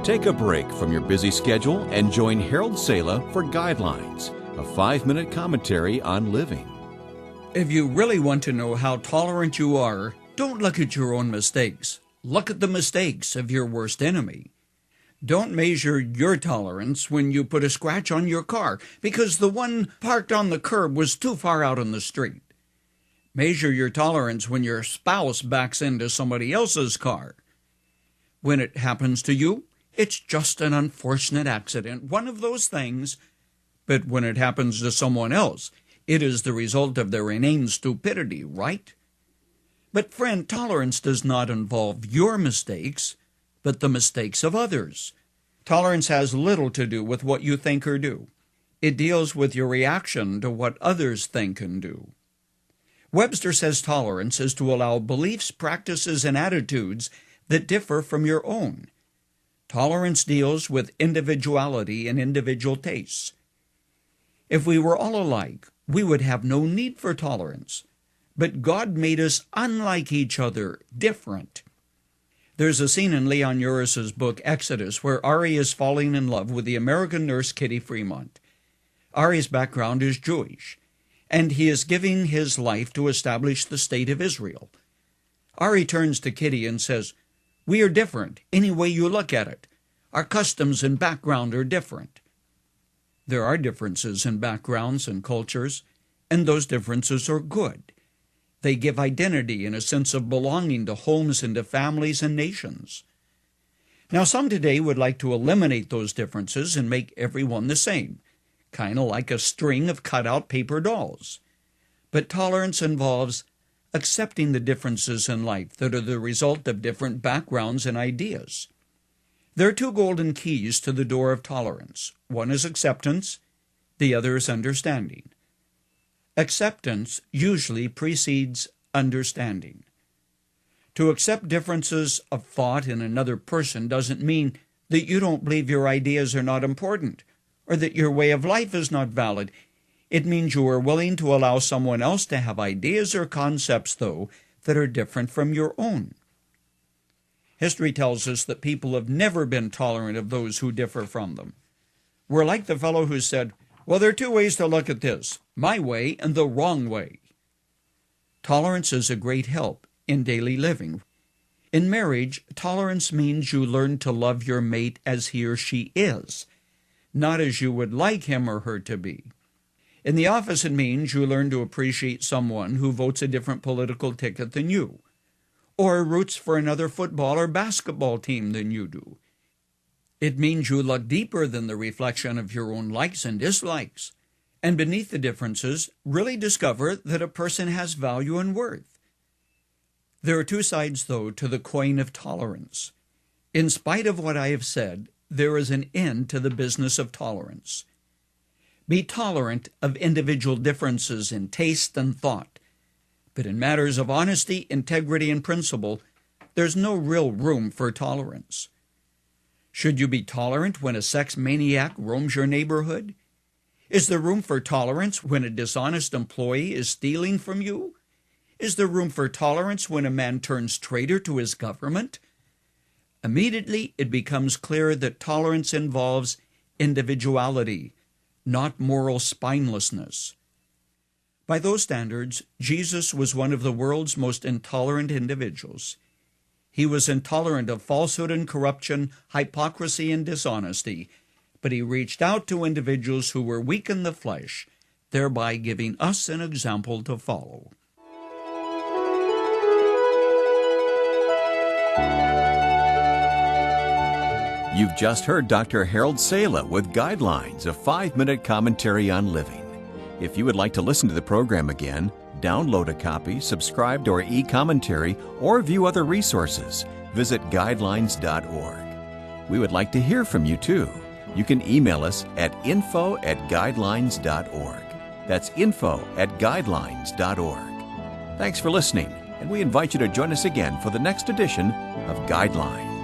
Take a break from your busy schedule and join Harold Sala for Guidelines, a 5-minute commentary on living. If you really want to know how tolerant you are, don't look at your own mistakes. Look at the mistakes of your worst enemy. Don't measure your tolerance when you put a scratch on your car because the one parked on the curb was too far out on the street. Measure your tolerance when your spouse backs into somebody else's car. When it happens to you, it's just an unfortunate accident, one of those things. But when it happens to someone else, it is the result of their inane stupidity, right? But friend, tolerance does not involve your mistakes, but the mistakes of others. Tolerance has little to do with what you think or do. It deals with your reaction to what others think and do. Webster says tolerance is to allow beliefs, practices, and attitudes that differ from your own. Tolerance deals with individuality and individual tastes. If we were all alike, we would have no need for tolerance. But God made us unlike each other, different. There's a scene in Leon Uris's book Exodus where Ari is falling in love with the American nurse Kitty Fremont. Ari's background is Jewish, and he is giving his life to establish the state of Israel. Ari turns to Kitty and says, "We are different, any way you look at it. Our customs and background are different." There are differences in backgrounds and cultures, and those differences are good. They give identity and a sense of belonging to homes and to families and nations. Now, some today would like to eliminate those differences and make everyone the same, kind of like a string of cut-out paper dolls. But tolerance involves accepting the differences in life that are the result of different backgrounds and ideas. There are two golden keys to the door of tolerance. One is acceptance, the other is understanding. Acceptance usually precedes understanding. To accept differences of thought in another person doesn't mean that you don't believe your ideas are not important or that your way of life is not valid. It means you are willing to allow someone else to have ideas or concepts, though, that are different from your own. History tells us that people have never been tolerant of those who differ from them. We're like the fellow who said, "Well, there are two ways to look at this, my way and the wrong way." Tolerance is a great help in daily living. In marriage, tolerance means you learn to love your mate as he or she is, not as you would like him or her to be. In the office, it means you learn to appreciate someone who votes a different political ticket than you, or roots for another football or basketball team than you do. It means you look deeper than the reflection of your own likes and dislikes, and beneath the differences, really discover that a person has value and worth. There are two sides, though, to the coin of tolerance. In spite of what I have said, there is an end to the business of tolerance. Be tolerant of individual differences in taste and thought, but in matters of honesty, integrity, and principle, there's no real room for tolerance. Should you be tolerant when a sex maniac roams your neighborhood? Is there room for tolerance when a dishonest employee is stealing from you? Is there room for tolerance when a man turns traitor to his government? Immediately, it becomes clear that tolerance involves individuality, not moral spinelessness. By those standards, Jesus was one of the world's most intolerant individuals. He was intolerant of falsehood and corruption, hypocrisy and dishonesty, but he reached out to individuals who were weak in the flesh, thereby giving us an example to follow. You've just heard Dr. Harold Sala with Guidelines, a 5-minute commentary on living. If you would like to listen to the program again, download a copy, subscribe to our e-commentary, or view other resources, visit guidelines.org. We would like to hear from you, too. You can email us at info@guidelines.org. That's info@guidelines.org. Thanks for listening, and we invite you to join us again for the next edition of Guidelines.